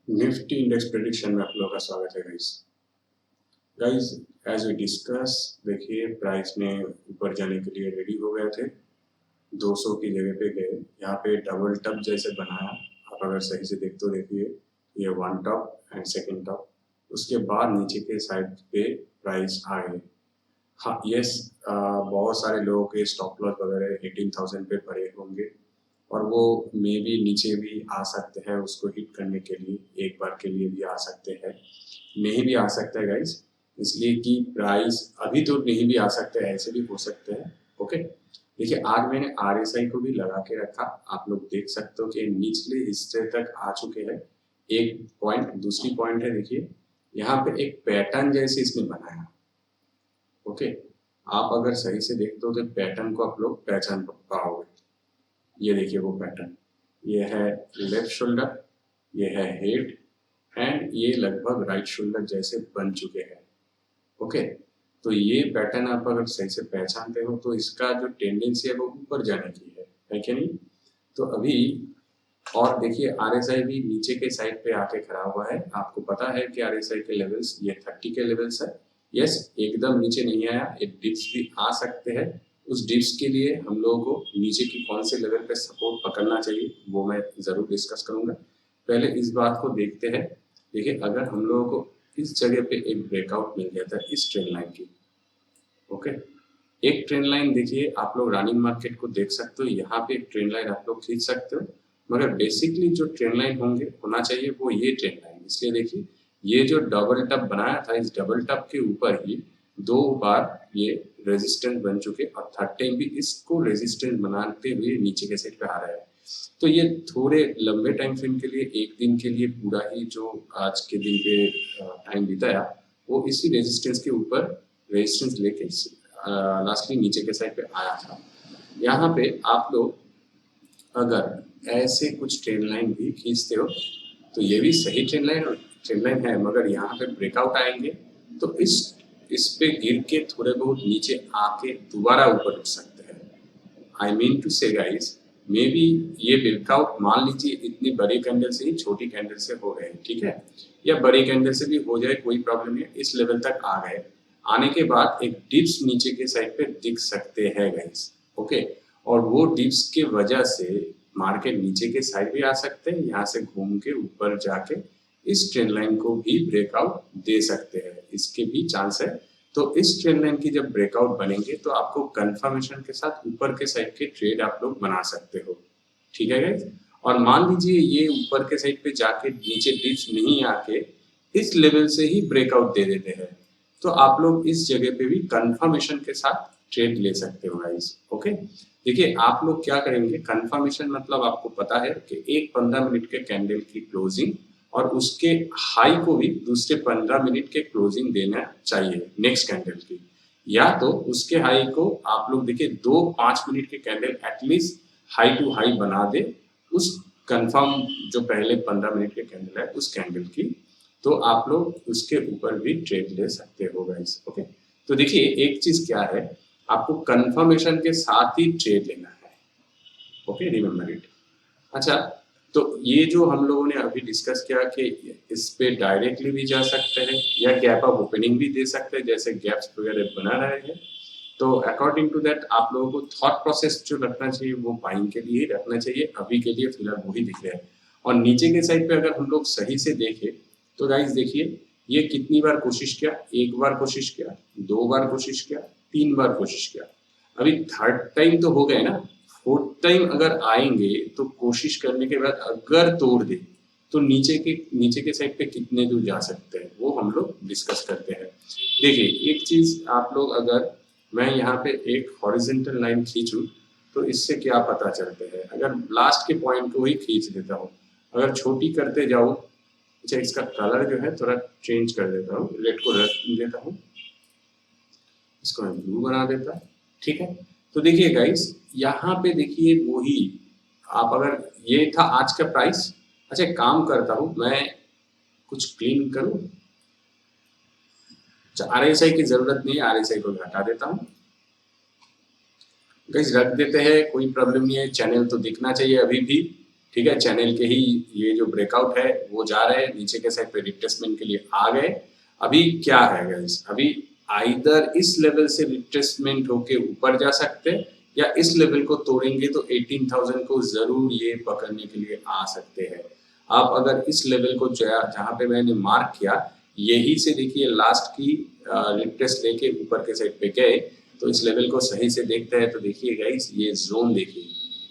Nifty index prediction में आप लोगों का स्वागत है guys. Guys, as we discuss, देखिए प्राइस में ऊपर जाने के लिए रेडी हो गए थे। 200 की जगह पे गए, यहाँ पे डबल टॉप जैसे बनाया। आप अगर सही से देखते हो, देखिए ये one top and second top, उसके बाद नीचे के साइड पे प्राइस आए। हाँ, यस, बहुत सारे लोगों के स्टॉप लॉस वगैरह 18,000 पे पड़े होंगे और वो मे भी नीचे भी आ सकते हैं उसको हिट करने के लिए, एक बार के लिए भी आ सकते हैं, नहीं भी आ सकता है गाइस। इसलिए कि प्राइस अभी तो नहीं भी आ सकते हैं, ऐसे भी हो सकते हैं। ओके, देखिए आज मैंने आरएसआई को भी लगा के रखा। आप लोग देख सकते हो कि निचले हिस्से तक आ चुके हैं। एक पॉइंट, दूसरी पॉइंट है, देखिए यहाँ पे एक पैटर्न जैसे इसमें बनाया। ओके, आप अगर सही से देखते हो तो पैटर्न को आप लोग पहचान पाओगे। ये देखिए वो पैटर्न, ये है लेफ्ट शोल्डर, ये है हेड एंड ये लगभग राइट शोल्डर जैसे बन चुके हैं। ओके, तो ये पैटर्न आप अगर सही से पहचानते हो तो इसका जो टेंडेंसी है वो ऊपर जाने की है कि नहीं। तो अभी और देखिए आरएसआई भी नीचे के साइड पे आके खड़ा हुआ है। आपको पता है कि आरएसआई के लेवल्स ये 30 के लेवल्स है। यस, एकदम नीचे नहीं आया, एक डिप्स भी आ सकते हैं। उस डिप्स के लिए हम लोगों को नीचे की कौन से लेवल पे सपोर्ट पकड़ना चाहिए वो मैं जरूर डिस्कस करूंगा। पहले इस बात को देखते हैं। देखिए अगर हम लोगों को इस जगह पे एक ब्रेकआउट मिल गया था इस ट्रेंड लाइन की। ओके, एक ट्रेंड लाइन देखिए, आप लोग रनिंग मार्केट को देख सकते हो, यहाँ पे एक ट्रेंड लाइन आप लोग खींच सकते हो। मगर बेसिकली जो ट्रेंड लाइन होंगे होना चाहिए वो ये ट्रेंड लाइन। इसलिए देखिए ये जो डबल टॉप बनाया था, इस डबल टॉप के ऊपर ही दो बार ये रेजिस्टेंस बन चुके और थर्ड टाइम भी इसको रेजिस्टेंस बनाते हुए नीचे के साइड पे आ रहा है। तो ये थोड़े लंबे टाइम फ्रेम के लिए, एक दिन के लिए पूरा ही जो आज के दिन पे टाइम बिताया वो इसी रेजिस्टेंस के ऊपर रेजिस्टेंस लेके लास्टली नीचे के साइड पे आया था। यहाँ पे आप लोग अगर ऐसे कुछ ट्रेंड लाइन भी खींचते हो तो ये भी सही ट्रेंड लाइन है, मगर यहाँ पे ब्रेकआउट आएंगे तो इस पे गिर के थोड़े बहुत नीचे आके दोबारा ऊपर उठ सकते हैं। आई मीन टू से गाइस, मे बी ये ब्रेकआउट मान लीजिए इतनी बड़ी कैंडल से ही छोटी कैंडल से हो गए, ठीक है, या बड़ी कैंडल से भी हो जाए, कोई प्रॉब्लम नहीं, इस लेवल तक आ गए। आने के बाद एक डिप्स नीचे के साइड पे दिख सकते हैं गाइस। ओके, और वो डिप्स के वजह से मार्केट नीचे के साइड भी आ सकते हैं, यहाँ से घूम के ऊपर जाके इस ट्रेंड लाइन को भी ब्रेकआउट दे सकते हैं, इसके भी चांस है। तो इस ट्रेंड लाइन की जब ब्रेकआउट बनेंगे तो आपको कंफर्मेशन के साथ ऊपर के साइड के ट्रेड आप लोग बना सकते हो, ठीक है गाइस। और मान लीजिए ये ऊपर के साइड पे जाके नीचे डिप्स नहीं आके इस लेवल से ही ब्रेकआउट दे देते हैं, तो आप लोग इस जगह पे भी कंफर्मेशन के साथ ट्रेड ले सकते हो गाइस। ओके, देखिए आप लोग क्या करेंगे, कंफर्मेशन मतलब आपको पता है कि एक 15 मिनट के कैंडल की क्लोजिंग और उसके हाई को भी दूसरे 15 मिनट के क्लोजिंग देना चाहिए नेक्स्ट कैंडल की, या तो उसके हाई को आप लोग देखिए 2 5 मिनट के candle at least high to high बना दे उस कंफर्म जो पहले 15 मिनट के कैंडल है उस कैंडल की, तो आप लोग उसके ऊपर भी ट्रेड ले सकते हो गाइस। ओके, तो देखिए एक चीज क्या है, आपको कंफर्मेशन के साथ ही ट्रेड लेना है। Okay, remember it. अच्छा, तो ये जो हम लोगों ने अभी डिस्कस किया कि इस पे डायरेक्टली भी जा सकते हैं या गैप अप ओपनिंग भी दे सकते हैं, जैसे गैप्स वगैरह बना रहे हैं। तो अकॉर्डिंग टू दैट आप लोगों को थॉट प्रोसेस जो रखना चाहिए वो बाइंग के लिए ही रखना चाहिए, अभी के लिए फिलहाल वही दिख रहा है। और नीचे के साइड पे अगर हम लोग सही से देखें तो गाइस देखिए ये कितनी बार कोशिश किया, एक बार कोशिश किया, दो बार कोशिश किया, तीन बार कोशिश किया, अभी थर्ड टाइम तो हो गए ना। फोर्थ टाइम अगर आएंगे तो कोशिश करने के बाद अगर तोड़ दे तो नीचे के साइड पे कितने दूर जा सकते हैं वो हम लोग डिस्कस करते हैं। देखिए एक चीज आप लोग, अगर मैं यहाँ पे एक हॉरिजेंटल लाइन खींचूं तो इससे क्या पता चलते हैं, अगर लास्ट के पॉइंट को ही खींच देता हूँ, अगर छोटी करते जाऊँ, अच्छा इसका कलर जो है थोड़ा चेंज कर देता हूँ, रेड को रख देता हूँ, इसको मैं ब्लू बना देता, ठीक है। तो देखिए गाइस यहाँ पे देखिए वही, आप अगर ये था आज का प्राइस, अच्छा एक काम करता हूँ मैं, कुछ क्लीन करूँ, अच्छा आरएसआई की जरूरत नहीं है, आरएसआई को हटा देता हूँ गाइस, रख देते हैं, कोई प्रॉब्लम नहीं है, चैनल तो दिखना चाहिए अभी भी। ठीक है, चैनल के ही ये जो ब्रेकआउट है वो जा रहे हैं नीचे के साइड पे रिट्रेसमेंट के लिए आ गए। अभी क्या है गाइस, अभी आइदर इस लेवल से रिट्रेसमेंट होके ऊपर जा सकते हैं या इस लेवल को तोड़ेंगे तो 18,000 को जरूर ये पकड़ने के लिए आ सकते हैं। आप अगर इस लेवल को जहाँ पे मैंने मार्क किया यही से देखिए लास्ट की रिट्रेस लेके ऊपर के साइड पे गए, तो इस लेवल को सही से देखते हैं तो देखिए गाइस ये जोन देखिए,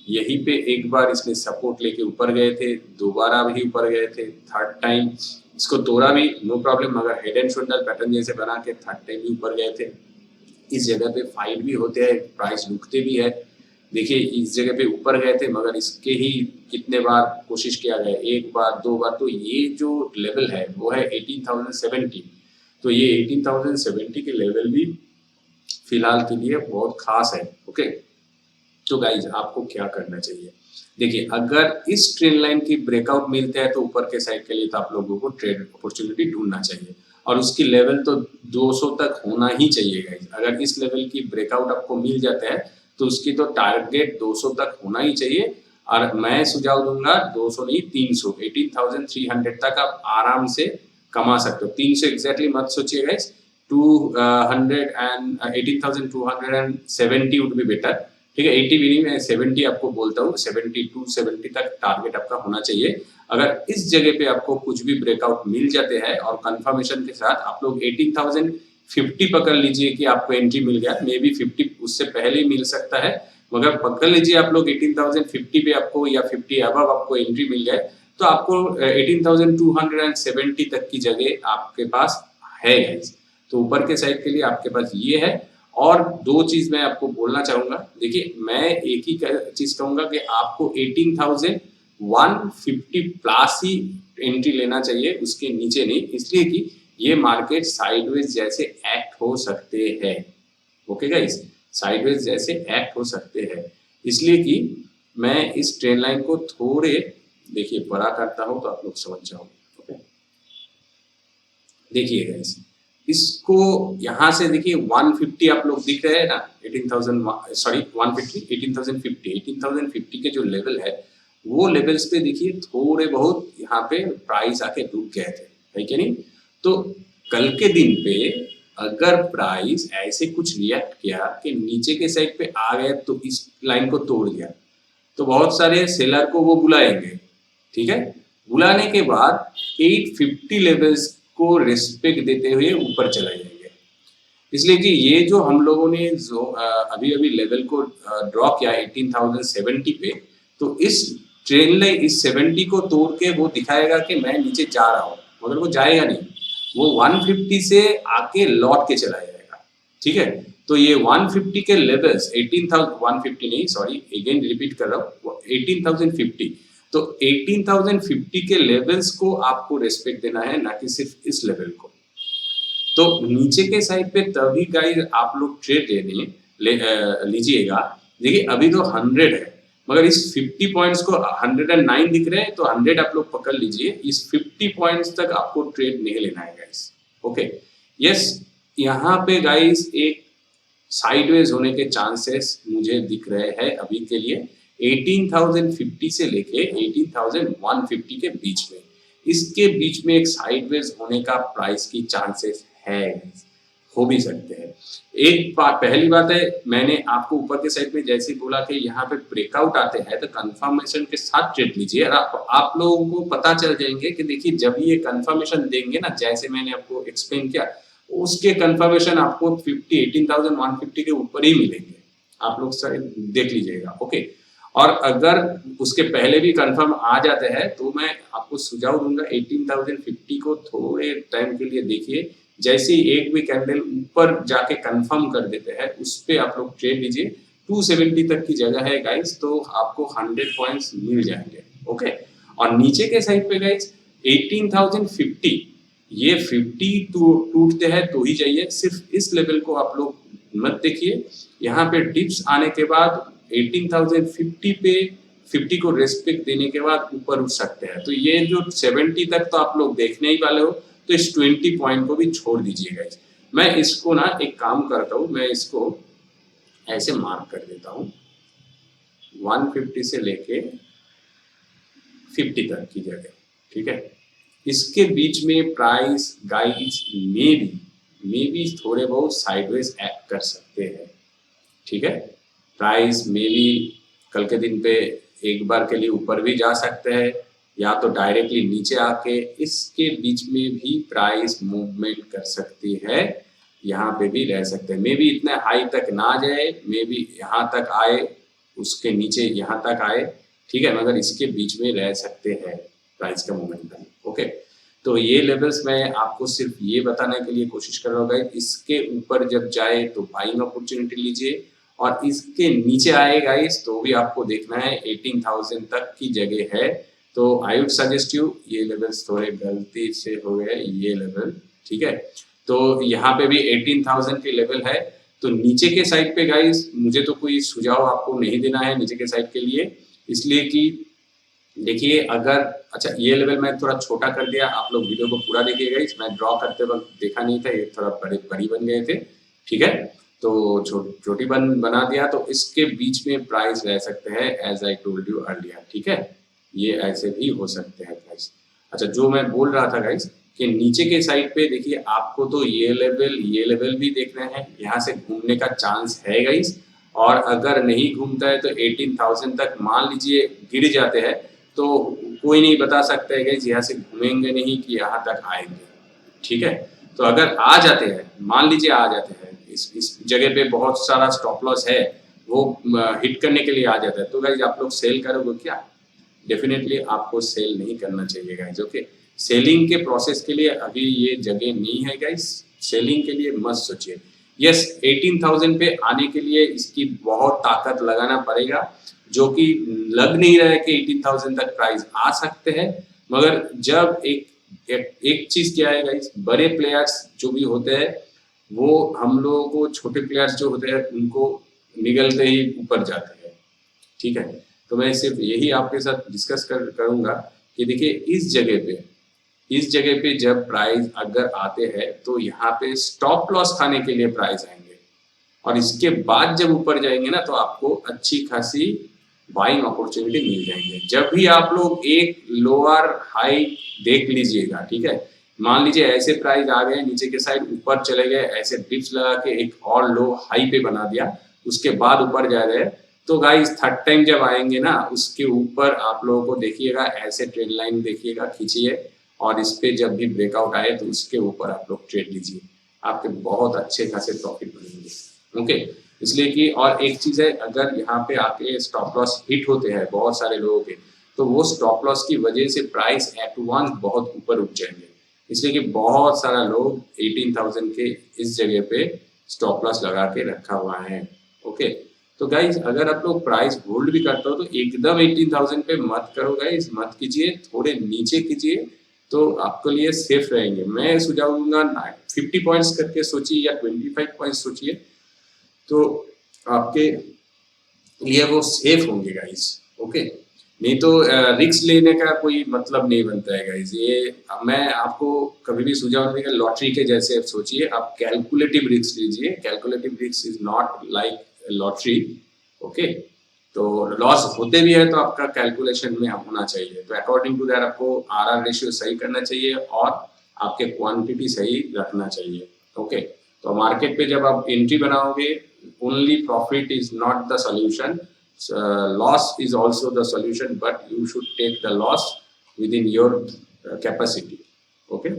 यहीं पे एक बार इसने सपोर्ट लेके ऊपर गए थे, दोबारा भी ऊपर गए थे, थर्ड टाइम इसको तोड़ा भी नो प्रॉब्लम, मगर हेड एंड शोल्डर पैटर्न जैसे बना के थर्ड टाइम भी ऊपर गए थे। इस जगह पे फाइट भी होते हैं, प्राइस रुकते भी है। देखिए इस जगह पे ऊपर गए थे मगर इसके ही कितने बार कोशिश किया गया, एक बार दो बार, तो ये जो लेवल है वो है 18,070। तो ये 18,070 के लेवल भी फिलहाल के लिए बहुत खास है। ओके, तो गाइज आपको क्या करना चाहिए, देखिए अगर इस ट्रेंड लाइन की ब्रेकआउट मिलता है तो ऊपर के साइड के लिए तो आप लोगों को ट्रेड अपॉर्चुनिटी ढूंढना चाहिए और उसकी लेवल तो 200 तक होना ही चाहिए गाइज। अगर इस लेवल की ब्रेकआउट आपको मिल जाता है तो उसकी तो टारगेट 200 तक होना ही चाहिए। और मैं सुझाव दूंगा 200 नहीं 300, 18,300 तक आप आराम से कमा सकते हो। 300 एग्जैक्टली मत सोचिए गाइज, 18,270 वुड बी बेटर। ठीक है, 80 भी नहीं, मैं 70 आपको बोलता हूँ, 72 70 तक टारगेट आपका होना चाहिए। अगर इस जगह पे आपको कुछ भी ब्रेकआउट मिल जाते हैं और कंफर्मेशन के साथ आप लोग 18,050 पकड़ लीजिए कि आपको एंट्री मिल गया, मे बी 50 उससे पहले ही मिल सकता है, मगर पकड़ लीजिए आप लोग 18,050 पे आपको या 50 अबव आपको एंट्री मिल जाए तो आपको 18,270 तक की जगह आपके पास है गाइस। तो ऊपर के साइड के लिए आपके पास ये है। और दो चीज मैं आपको बोलना चाहूंगा, देखिए मैं एक ही चीज कहूंगा कि आपको 18,150 प्लस ही एंट्री लेना चाहिए, उसके नीचे नहीं, इसलिए कि ये मार्केट साइडवेज जैसे एक्ट हो सकते हैं। ओके गाइस, साइडवेज जैसे एक्ट हो सकते हैं, इसलिए कि मैं इस ट्रेंड लाइन को थोड़े देखिए बड़ा करता हूं तो आप लोग समझ जाओगे। ओके, देखिए गाइस इसको यहाँ से देखिए 150 आप लोग दिख रहे हैं ना, 18,000 सॉरी 150 18,050 18,050 के जो लेवल है वो लेवल्स पे देखिए थोड़े बहुत यहाँ पे प्राइस आके रुक गए थे, है कि नहीं। तो कल के दिन पे अगर प्राइस ऐसे कुछ रिएक्ट किया कि नीचे के साइड पे आ गया तो इस लाइन को तोड़ दिया तो बहुत सारे सेलर को वो बुलाएंगे, ठीक है। बुलाने के बाद 850 लेवल्स को रिस्पेक्ट देते हुए ऊपर चला जाएंगे, इसलिए कि ये जो हम लोगों ने जो अभी अभी लेवल को ड्रॉ किया 18,070 पे, तो इस ट्रेंड लाइन इस 70 को तोड़ के वो दिखाएगा कि मैं नीचे जा रहा हूँ, मगर वो जाएगा नहीं, वो 150 से आके लौट के चला जाएगा, ठीक है। तो ये 150 के लेवल्स 18,150 नहीं सॉरी अगेन रिपीट कर रहा हूँ 18,050, तो 18,050 के लेवल्स को आपको रेस्पेक्ट देना है, ना कि सिर्फ इस लेवल को। तो नीचे के साइड पे तभी गाइस आप लोग ट्रेड लीजिएगा। देखिए अभी तो 100 है मगर इस 50 पॉइंट्स को 109 दिख रहे हैं तो 100 आप लोग पकड़ लीजिए, इस 50 पॉइंट्स तक आपको ट्रेड नहीं लेना है गाइस। ओके यस, यहाँ पे गाइस एक साइडवेज होने के चांसेस मुझे दिख रहे हैं अभी के लिए 18,050 से लेके 18,150 के बीच में, इसके बीच में एक साइडवेज होने का प्राइस की चांसेस है, हो भी सकते हैं। एक बात पहली बात है, मैंने आपको ऊपर के साइड में जैसे बोला कि यहाँ पे ब्रेकआउट आते हैं तो कंफर्मेशन के साथ ट्रेड लीजिए और आप लोगों को पता चल जाएंगे कि देखिए जब ये कंफर्मेशन देंगे ना, जैसे मैंने आपको एक्सप्लेन किया, उसके कंफर्मेशन आपको 18,150 के ऊपर ही मिलेंगे, आप लोग शायद देख लीजिएगा। ओके, और अगर उसके पहले भी कंफर्म आ जाते हैं तो मैं आपको सुझाव दूंगा 18,050 को थोड़े टाइम के लिए देखिए, जैसे ही एक भी कैंडल ऊपर जाके कंफर्म कर देते हैं उस पे आप लोग ट्रेड लीजिए। 270 तक की जगह है गाइस, तो आपको 100 पॉइंट्स मिल जाएंगे। ओके, और नीचे के साइड पे गाइस 18,050 ये 50 टूटते हैं तो ही जाइए, सिर्फ इस लेवल को आप लोग मत देखिए। यहाँ पे डिप्स आने के बाद 18,050 पे 50 को रेस्पेक्ट देने के बाद ऊपर उठ सकते हैं, तो ये जो 70 तक तो आप लोग देखने ही वाले हो, तो इस 20 पॉइंट को भी छोड़ दीजिएगा। मैं इसको ना एक काम करता हूँ, मैं इसको ऐसे मार्क कर देता हूँ 150 से लेके 50 तक की जगह, ठीक है। इसके बीच में प्राइस गाइस मे बी थोड़े बहुत साइडवेज एक्ट कर सकते हैं, ठीक है। प्राइस मे बी कल के दिन पे एक बार के लिए ऊपर भी जा सकते हैं या तो डायरेक्टली नीचे आके इसके बीच में भी प्राइस मूवमेंट कर सकती है, यहाँ पे भी रह सकते हैं। मे बी इतने हाई तक ना जाए, मे बी यहाँ तक आए, उसके नीचे यहाँ तक आए, ठीक है, मगर इसके बीच में रह सकते हैं प्राइस का मोमेंटम। ओके, तो ये लेवल्स मैं आपको सिर्फ ये बताने के लिए कोशिश कर रहा हूँ, इसके ऊपर जब जाए तो बाइंग अपॉर्चुनिटी लीजिए, और इसके नीचे आए गाइस तो भी आपको देखना है 18,000 तक की जगह है। तो आई वुड सजेस्ट यू, ये लेवल्स थोड़े गलती से हो गए, ये लेवल, ठीक है। तो यहाँ पे भी 18,000 के लेवल है। तो नीचे के साइड पे गाइस मुझे तो कोई सुझाव आपको नहीं देना है नीचे के साइड के लिए, इसलिए कि देखिए अगर, अच्छा ये लेवल मैं थोड़ा छोटा कर दिया, आप लोग वीडियो को पूरा देखिएगा, मैं ड्रॉ करते वक्त देखा नहीं था, ये थोड़ा बड़ी बन गए थे, ठीक है। तो छोटी बना दिया, तो इसके बीच में प्राइस रह सकते हैं as I told you earlier, ठीक है। ये ऐसे भी हो सकते हैं प्राइस। अच्छा, जो मैं बोल रहा था गाइस कि नीचे के साइड पे देखिए आपको तो ये लेवल भी देखना है, यहाँ से घूमने का चांस है गाइस, और अगर नहीं घूमता है तो 18,000 तक मान लीजिए गिर जाते हैं, तो कोई नहीं बता सकता है गाइस यहाँ से घूमेंगे नहीं कि यहाँ तक आएंगे, ठीक है। तो अगर आ जाते हैं, मान लीजिए आ जाते हैं, इस जगह पे बहुत सारा स्टॉप लॉस है, वो हिट करने के लिए आ जाता है, तो गाइस आप लोग सेल करोगे क्या? डेफिनेटली आपको सेल नहीं करना चाहिए गाइस। ओके, सेलिंग के प्रोसेस के लिए अभी ये जगह नहीं है गाइस, सेलिंग के लिए मत सोचिए। यस, 18,000 पे आने के लिए इसकी बहुत ताकत लगाना पड़ेगा, जो कि लग नहीं रहा है कि 18,000 तक प्राइस आ सकते हैं। मगर जब एक चीज क्या है गाइस, बड़े प्लेयर्स जो भी होते हैं वो हम लोगों को, छोटे प्लेयर्स जो होते हैं उनको निगलते ही ऊपर जाते हैं, ठीक है। तो मैं सिर्फ यही आपके साथ डिस्कस करूंगा कि देखिए इस जगह पे जब प्राइस अगर आते हैं तो यहाँ पे स्टॉप लॉस खाने के लिए प्राइस आएंगे, और इसके बाद जब ऊपर जाएंगे ना तो आपको अच्छी खासी बाइंग अपॉर्चुनिटी मिल जाएंगे। जब भी आप लोग एक लोअर हाई देख लीजिएगा, ठीक है, मान लीजिए ऐसे प्राइस आ गए नीचे के साइड, ऊपर चले गए, ऐसे डिप्स लगा के एक और लो हाई पे बना दिया, उसके बाद ऊपर जा रहे हैं, तो गाइस थर्ड टाइम जब आएंगे ना उसके ऊपर आप लोगों को देखिएगा ऐसे ट्रेंड लाइन देखिएगा, खींचिए, और इस पे जब भी ब्रेकआउट आए तो उसके ऊपर आप लोग ट्रेड लीजिए, आपके बहुत अच्छे खासे प्रॉफिट बनेंगे। ओके, इसलिए कि और एक चीज है, अगर यहाँ पे आके स्टॉप लॉस हिट होते हैं बहुत सारे लोगों के, तो वो स्टॉप लॉस की वजह से प्राइस एट वंस बहुत ऊपर उठ जाएंगे, इसलिए कि बहुत सारा लोग 18,000 के इस जगह पे स्टॉप लॉस लगा के रखा हुआ है। ओके, तो गाइज अगर आप लोग प्राइस होल्ड भी करते हो तो एकदम 18,000 पे मत करो गाइज, मत कीजिए, थोड़े नीचे कीजिए, तो आपके लिए सेफ रहेंगे। मैं सुझाव दूंगा 50 पॉइंट्स करके सोचिए या 25 पॉइंट्स सोचिए, तो आपके लिए वो सेफ होंगे गाइज। ओके, नहीं तो रिस्क लेने का कोई मतलब नहीं बनता है गाइज। ये मैं आपको कभी भी सुझाव देगा लॉटरी के जैसे आप सोचिए, आप कैलकुलेटिव रिस्क लीजिए, calculative risk is not like lottery. Okay, तो लॉस होते भी है तो आपका कैलकुलेशन में होना चाहिए, तो अकॉर्डिंग टू दैट आपको आरआर रेशियो सही करना चाहिए और आपके क्वांटिटी सही रखना चाहिए। ओके, तो मार्केट पे जब आप एंट्री बनाओगे, only profit is not the solution, loss is also the solution, but you should take the loss within your capacity. Okay,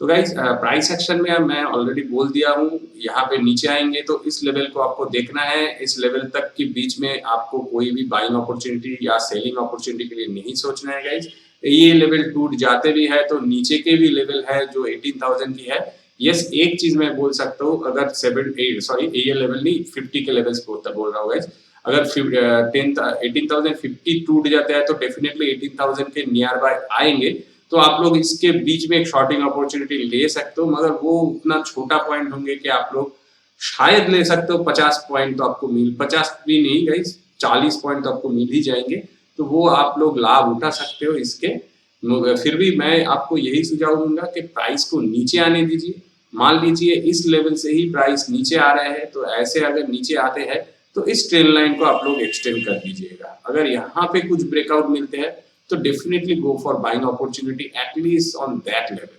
तो गाइस प्राइस एक्शन में मैं ऑलरेडी बोल दिया हूँ, यहाँ पे नीचे आएंगे तो इस लेवल को आपको देखना है, इस लेवल तक के बीच में आपको कोई भी बाइंग अपॉर्चुनिटी या सेलिंग अपॉर्चुनिटी के लिए नहीं सोचना है गाइस। ये लेवल टूट जाते भी है तो नीचे के भी लेवल है जो 18,000 की है। यस, एक चीज मैं बोल सकता हूँ, अगर ये लेवल नहीं 50 के लेवल्स बोल रहा हूँ गाइस, अगर 18,050 टूट जाता है तो डेफिनेटली 18,000 के नियर बाय आएंगे, तो आप लोग इसके बीच में एक शॉर्टिंग अपॉर्चुनिटी ले सकते हो, मगर वो उतना छोटा पॉइंट होंगे कि आप लोग शायद ले सकते हो 50 पॉइंट, तो आपको 50 भी नहीं गाइस, 40 पॉइंट तो आपको मिल ही जाएंगे, तो वो आप लोग लाभ उठा सकते हो इसके। फिर भी मैं आपको यही सुझाव दूंगा कि प्राइस को नीचे आने दीजिए। मान लीजिए इस लेवल से ही प्राइस नीचे आ रहे हैं, तो ऐसे अगर नीचे आते हैं तो इस ट्रेंड लाइन को आप लोग एक्सटेंड कर दीजिएगा। अगर यहाँ पे कुछ ब्रेकआउट मिलते हैं तो definitely go for buying opportunity at least on that level.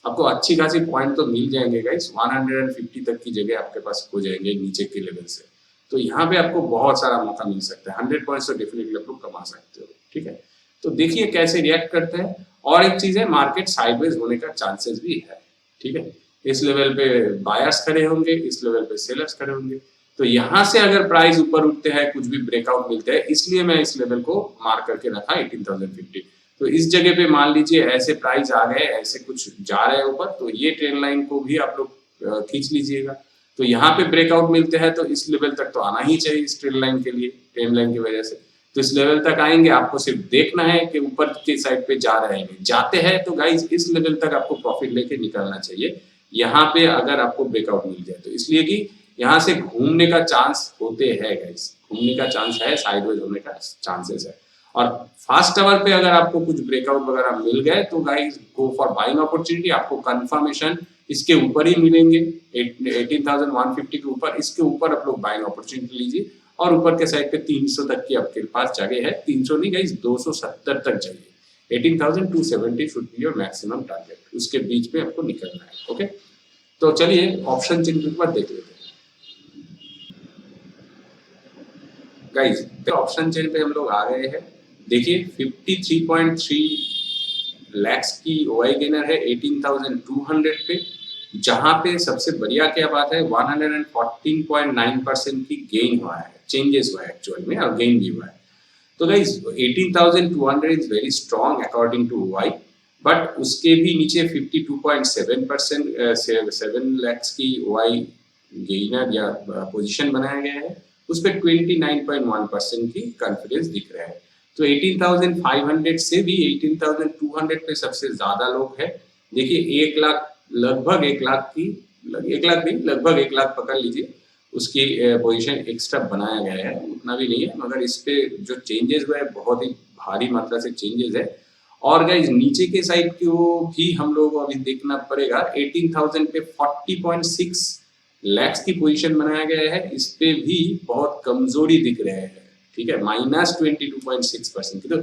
आपको अच्छी खासी पॉइंट तो मिल जाएंगे गाइस, 150 तक की जगह आपके पास हो जाएंगे नीचे के लेवल से। तो यहाँ पे आपको बहुत सारा मौका मिल सकता है, 100 पॉइंट्स तो डेफिनेटली आप लोग कमा सकते हो। ठीक है, तो देखिए कैसे रिएक्ट करते हैं। और एक चीज है, मार्केट साइडवेज होने का चांसेस भी है। ठीक है, इस लेवल पे बायर्स खड़े होंगे, इस लेवल पे सेलर्स खड़े होंगे। तो यहाँ से अगर प्राइस ऊपर उठते हैं, कुछ भी ब्रेकआउट मिलते हैं, इसलिए मैं इस लेवल को मार्क करके रखा 18,050। तो इस जगह पे मान लीजिए ऐसे प्राइस आ गए, ऐसे कुछ जा रहे हैं ऊपर, तो ये ट्रेंड लाइन को भी आप लोग खींच लीजिएगा। तो यहाँ पे ब्रेकआउट मिलते हैं तो इस लेवल तक तो आना ही चाहिए इस ट्रेंड लाइन के लिए, ट्रेंड लाइन की वजह से। तो इस लेवल तक आएंगे, आपको सिर्फ देखना है कि ऊपर की साइड पे जा रहे हैं। जाते हैं तो गाइस इस लेवल तक आपको प्रॉफिट लेके निकलना चाहिए, यहाँ पे अगर आपको ब्रेकआउट मिल जाए तो। इसलिए कि यहाँ से घूमने का चांस होते हैं गाइस, घूमने का चांस है, साइडवेज होने का चांसेस है। और फास्ट आवर पे अगर आपको कुछ ब्रेकआउट वगैरह मिल गए तो guys go for buying opportunity. आपको कंफर्मेशन इसके ऊपर ही मिलेंगे, 18,150 के ऊपर, इसके ऊपर आप लोग बाइंग अपॉर्चुनिटी लीजिए। और ऊपर के साइड पे 300 तक की आपके पास जगह है, 300 नहीं गाइस 270 तक चाहिए। 18,270 should be your maximum target, उसके बीच में आपको निकलना है। ओके, तो चलिए ऑप्शन चेन के बाद देख लेते हैं गाइस। ऑप्शन चेन पे हम लोग आ गए हैं। देखिए 53.3 लैक्स की ओआई गेनर है 18,200 पे, जहां पे सबसे बढ़िया क्या बात है, 114.9% की गेन हुआ है, चेंजेस हुआ है एक्चुअल में, और गेन भी हुआ है। तो guys 18,200 is very strong according to OI, but उसके भी नीचे 52.7% 7 लैक्स की ओआई गेनर या पोजीशन बनाया गया है, उस पर 29.1% की कॉन्फिडेंस दिख रहा है। तो 18,500 से भी 18,200 पे सबसे ज्यादा लोग हैं। देखिए 1 लाख, लगभग 1 लाख की, 1 लाख नहीं, लगभग 1 लाख पकड़ लीजिए, उसकी पोजीशन एक्स्ट्रा बनाया गया है। उतना भी नहीं है, मगर इस पे जो चेंजेस हुआ है बहुत ही भारी मात्रा से चेंजेस है। और गाइस नीचे के साइड को भी हम लोग को अभी देखना पड़ेगा। 18,000 पे 40.6 लैक्स की पोजीशन बनाया गया है, इस पे भी बहुत कमजोरी दिख रहे हैं। ठीक है, -22.6% की। तो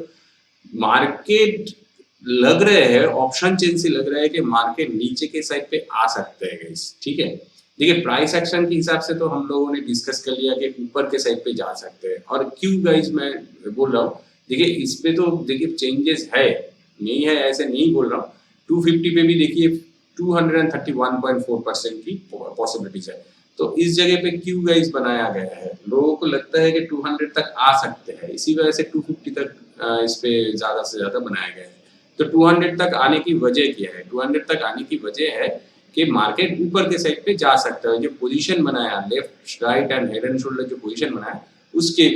मार्केट लग रहे हैं, ऑप्शन चेन से लग रहा है कि मार्केट नीचे के साइड पे आ सकते हैं गाइस। ठीक है, देखिए प्राइस एक्शन के हिसाब से तो हम लोगों ने डिस्कस कर लिया कि ऊपर के साइड पे जा सकते हैं। और क्यों गाइस मैं बोल रहा हूँ, देखिए इस पे तो देखिए चेंजेस है, नहीं है ऐसे नहीं बोल रहा हूँ। 250 पे भी देखिए 231.4% की पॉसिबिलिटीज है। तो इस जगह पे क्यों गाइस बनाया गया है, लोगों को लगता है कि 200 तक आ सकते हैं, इसी वजह से 250 तक इस पे ज्यादा से ज्यादा बनाया गया है। तो 200 तक आने की वजह क्या है, 200 तक आने की वजह है कि मार्केट ऊपर के साइड पे जा सकता है। जो पोजीशन बनाया left right and head and shoulder, जो पोजीशन बनाया उसके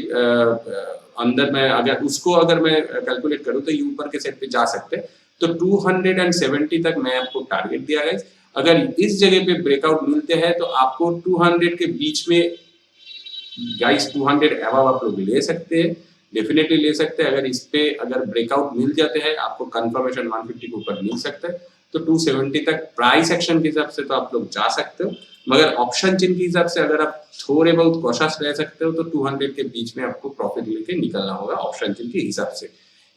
अंदर में अगर उसको अगर मैं कैलकुलेट करूँ तो ये ऊपर के साइड पे जा सकते हैं। तो 270 तक मैं आपको टारगेट दिया है। अगर इस जगह पे ब्रेकआउट मिलते हैं तो आपको 200 के बीच में गाइस 200 अबव आप लोग ले सकते हैं, डेफिनेटली ले सकते हैं। अगर इस पे अगर ब्रेकआउट मिल जाते हैं, आपको कंफर्मेशन 150 के ऊपर मिल सकता है, तो 270 तक प्राइस एक्शन के हिसाब से तो आप लोग जा सकते हो। मगर ऑप्शन चेन के हिसाब से अगर आप थोड़े बहुत कॉशियस रह सकते हो तो 200 के बीच में आपको प्रॉफिट लेके निकलना होगा ऑप्शन चेन के हिसाब से।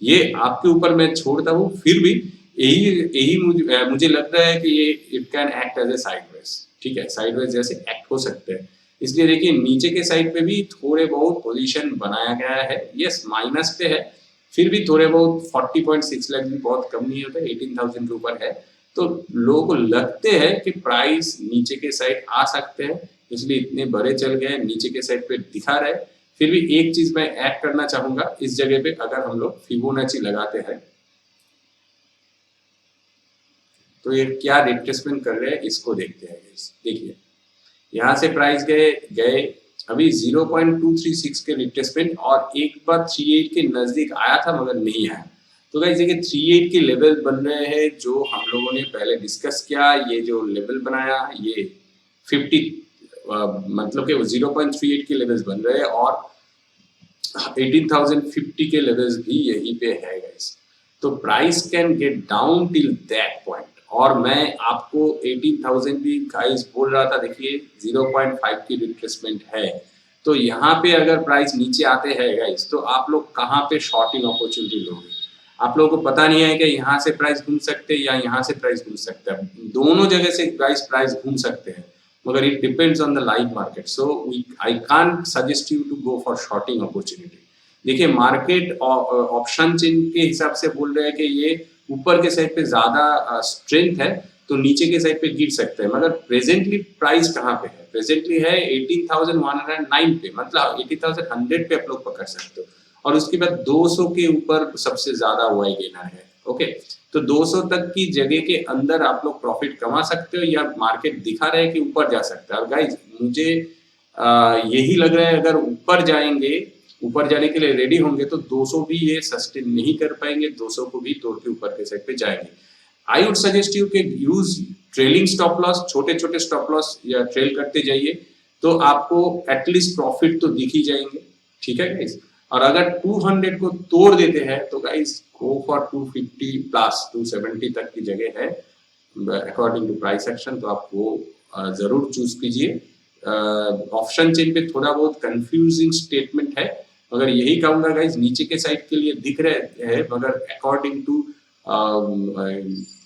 ये आपके ऊपर मैं छोड़ता हूँ, फिर भी यही यही मुझे लगता है कि ये it can act as a sideways. ठीक है, साइडवेज जैसे एक्ट हो सकते हैं। इसलिए देखिए नीचे के साइड पे भी थोड़े बहुत पोजीशन बनाया गया है, यस माइनस पे है, फिर भी थोड़े बहुत 40.6 लाख भी बहुत कम नहीं होता, 18,000 के ऊपर है। तो लोगों को लगते हैं कि प्राइस नीचे के साइड आ सकते हैं, इसलिए इतने बड़े चल गए, नीचे के साइड पे दिखा रहे। फिर भी एक चीज मैं ऐड करना चाहूंगा, इस जगह पे अगर हम लोग फिबोनाची लगाते हैं तो ये क्या रिट्रेसमेंट कर रहे हैं इसको देखते हैं। देखिए यहाँ से प्राइस गए गए अभी 0.236 के रिट्रेसमेंट, और एक बार 38 के नजदीक आया था मगर नहीं आया। तो गाइस देखिए 38 के लेवल बन रहे हैं जो हम लोगों ने पहले डिस्कस किया। ये जो लेवल बनाया ये 50 मतलब कि 0.38 के लेवल्स बन रहे हैं, और 18,050 के लेवल्स भी यहीं पे है गाइस। तो price can get down till that point, और मैं आपको 18,000 भी गाइस बोल रहा था। देखिए 0.5 की रिट्रेसमेंट है, तो यहाँ पे अगर प्राइस नीचे आते हैं गाइस तो आप लोग कहाँ पे शॉर्टिंग अपॉर्चुनिटी लोगे। आप लोगों को पता नहीं है कि यहाँ से प्राइस घूम सकते हैं या यहाँ से प्राइस घूम सकते हैं, दोनों जगह से प्राइस घूम सकते हैं, मगर it depends on the live market. So I can't suggest you to go for shorting opportunity. देखिए मार्केट ऑप्शन चेन के हिसाब से बोल रहे हैं कि ये ऊपर के साइड पे ज्यादा स्ट्रेंथ है तो नीचे के साइड पे गिर सकते हैं, मगर प्रेजेंटली प्राइस कहाँ पे है? प्रेजेंटली है 18,109 पे, मतलब 18,100 पे आप लोग पकड़ सकते हो, और उसके बाद 200 के ऊपर सबसे ज्यादा वाई गेनर है। ओके, तो 200 तक की जगह के अंदर आप लोग प्रॉफिट कमा सकते हो, या मार्केट दिखा रहे हैं कि ऊपर जा सकता है। और गाइज मुझे यही लग रहा है अगर ऊपर जाएंगे, ऊपर जाने के लिए रेडी होंगे तो 200 भी ये सस्टेन नहीं कर पाएंगे, 200 को भी तोड़ के ऊपर के साइड पे जाएंगे। आई वुड सजेस्ट यू के यूज ट्रेलिंग स्टॉप लॉस, छोटे छोटे स्टॉप लॉस या ट्रेल करते जाइए, तो आपको एटलीस्ट प्रॉफिट तो दिख ही जाएंगे। ठीक है गाइस, और अगर 200 को तोड़ देते हैं तो गाइस गो फॉर 250 प्लस 270 तक की जगह है अकॉर्डिंग टू प्राइस एक्शन, तो आप वो जरूर चूज कीजिए। ऑप्शन चेन पे थोड़ा बहुत कंफ्यूजिंग स्टेटमेंट है, मगर यही कहूंगा गाइस नीचे के साइड के लिए दिख रहे हैं, मगर अकॉर्डिंग टू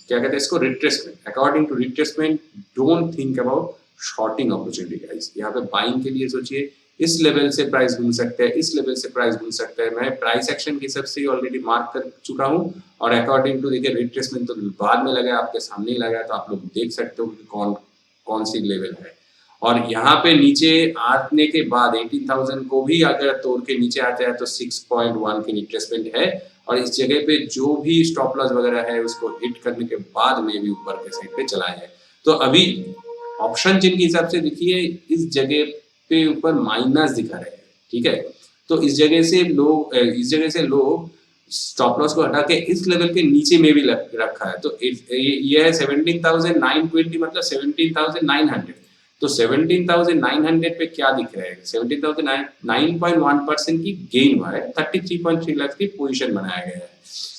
क्या कहते हैं इसको, retracement, according to retracement don't think about shorting opportunity guys. यहाँ पे बाइंग के लिए सोचिए, इस लेवल से प्राइस घूम सकता है, इस लेवल से प्राइस घूम सकता है। मैं प्राइस एक्शन के हिसाब से ऑलरेडी मार्क कर चुका हूँ, और अकॉर्डिंग टू देखिए रिट्रेसमेंट तो बाद में लगा, आपके सामने ही लगा, तो आप लोग देख सकते हो कि कौन कौन सी लेवल है। और यहाँ पे नीचे आने के बाद 18,000 को भी अगर तोड़ के नीचे आता है तो 6.1 की रिट्रेसमेंट है, और इस जगह पे जो भी स्टॉप लॉस वगैरह है उसको हिट करने के बाद में भी ऊपर के साइड पे चला है। तो अभी ऑप्शन चेन के हिसाब से देखिए इस जगह पे ऊपर माइनस दिखा रहे हैं। ठीक है, तो इस जगह से लोग स्टॉप लॉस को हटा के इस लेवल के नीचे में भी रखा है, तो ये है 17,920, मतलब 17,900। तो 17,900 पे क्या दिख रहा है? 9.1% की गेन हुआ है, 33.3 लाख की पोजीशन बनाया गया है।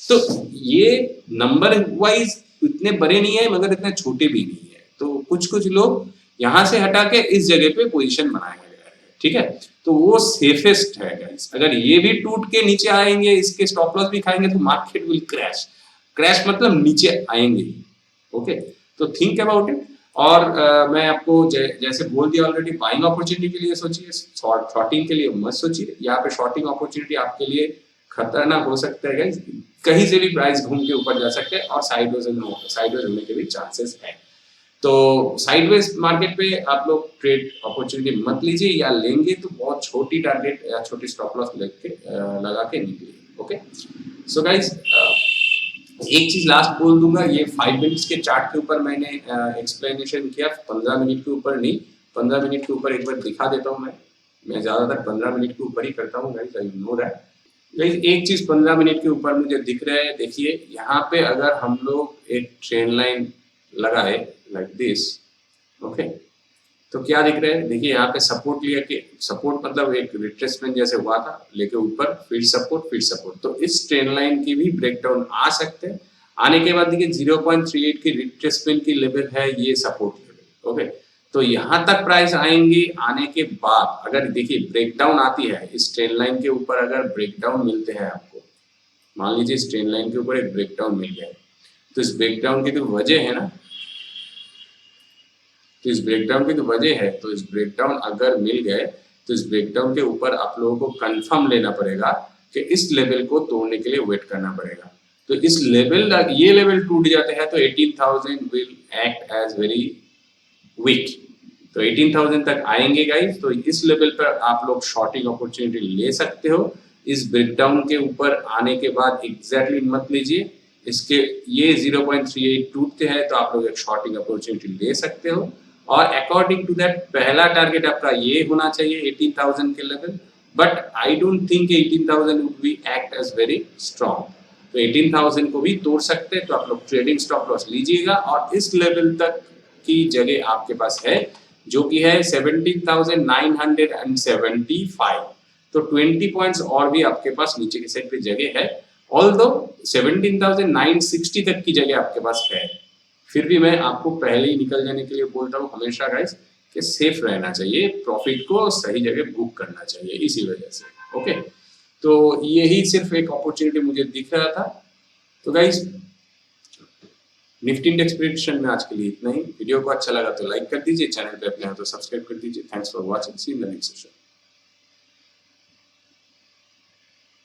तो ये नंबर वाइज इतने बड़े नहीं है, मगर इतने छोटे भी नहीं है, तो कुछ कुछ लोग यहाँ से हटा के इस जगह पे पोजीशन बनाया गया है। ठीक है, तो वो सेफेस्ट है गाइस। अगर ये भी टूट के नीचे आएंगे, इसके स्टॉप लॉस भी खाएंगे, तो मार्केट विल क्रैश। क्रैश मतलब नीचे आएंगे। ओके, तो थिंक अबाउट इट। और मैं आपको जैसे बोल दिया ऑलरेडी, बाइंग अपॉर्चुनिटी के लिए सोचिए, शॉर्टिंग के लिए मत सोचिए। यहाँ पे शॉर्टिंग अपॉर्चुनिटी आपके लिए खतरनाक हो सकता है गाइस, कहीं से भी प्राइस घूम के ऊपर जा सकते हैं, और साइडवेज होने के भी चांसेस है। तो साइडवेज मार्केट पे आप लोग ट्रेड अपॉर्चुनिटी मत लीजिए, या लेंगे तो बहुत छोटी टारगेट या छोटी स्टॉप लॉस लगा के निकलिए। ओके, सो गाइस एक चीज लास्ट बोल दूंगा, ये 5 मिनट्स के चार्ट के ऊपर मैंने एक्सप्लेनेशन किया, 15 मिनट के ऊपर नहीं, 15 मिनट के ऊपर एक बार दिखा देता हूँ। मैं ज्यादातर 15 मिनट के ऊपर ही करता हूँ guys, I know that. Guys एक चीज 15 मिनट के ऊपर मुझे दिख रहा है, देखिए यहाँ पे अगर हम लोग एक ट्रेंड लाइन लगाए लाइक दिस, ओके, तो क्या दिख रहा है? देखिए यहाँ पे सपोर्ट लिया, कि सपोर्ट मतलब एक रिट्रेसमेंट जैसे हुआ था, लेके ऊपर फिर सपोर्ट, तो इस ट्रेंड लाइन की भी ब्रेकडाउन आ सकते हैं। आने के बाद देखिए 0.38 की रिट्रेसमेंट की लेवल है, ये सपोर्ट लेवल। ओके, तो यहाँ तक प्राइस आएंगे, आने के बाद अगर देखिए ब्रेकडाउन आती है इस ट्रेंड लाइन के ऊपर, अगर ब्रेकडाउन मिलते हैं आपको, मान लीजिए इस ट्रेंड लाइन के ऊपर एक ब्रेकडाउन मिल गया है, तो इस ब्रेकडाउन की तो वजह है ना, तो इस ब्रेकडाउन की तो वजह है, तो इस ब्रेकडाउन अगर मिल गए तो इस ब्रेकडाउन के ऊपर आप लोगों को कंफर्म लेना पड़ेगा कि इस लेवल को तोड़ने के लिए वेट करना पड़ेगा। तो इस लेवल, ये लेवल टूट जाते हैं तो 18,000 will act as very weak, तो 18,000 तक आएंगे गाइस, तो इस लेवल पर आप लोग शॉर्टिंग अपॉर्चुनिटी ले सकते हो। इस ब्रेकडाउन के ऊपर आने के बाद एग्जैक्टली मत लीजिए, इसके ये 0.38 टूटते हैं तो आप लोग एक शॉर्टिंग अपॉर्चुनिटी ले सकते हो, और अकॉर्डिंग टू दैट पहला टारगेट आपका ये होना चाहिए 18,000 के level, but I don't think 18,000 would be act as very strong, तो 18,000 को भी तोड़ सकते हैं, तो आप लोग ट्रेडिंग स्टॉप लॉस लीजिएगा। और इस लेवल तक की जगह आपके पास है जो कि है 17,975, तो 20 पॉइंट्स और भी आपके पास नीचे की साइड पे जगह है। ऑल्दो 17,960 तक की जगह आपके पास है, फिर भी मैं आपको पहले ही निकल जाने के लिए बोलता हूँ हमेशा गाइस कि सेफ रहना चाहिए, प्रॉफिट को सही जगह बुक करना चाहिए, इसी वजह से। ओके, तो यही सिर्फ एक अपॉर्चुनिटी मुझे दिख रहा था, तो गाइस निफ्टी इंडेक्स प्रेडिक्शन में आज के लिए इतना ही। वीडियो को अच्छा लगा तो लाइक कर दीजिए, चैनल पे अपने हो तो सब्सक्राइब कर दीजिए। Thanks for watching, see in the next session.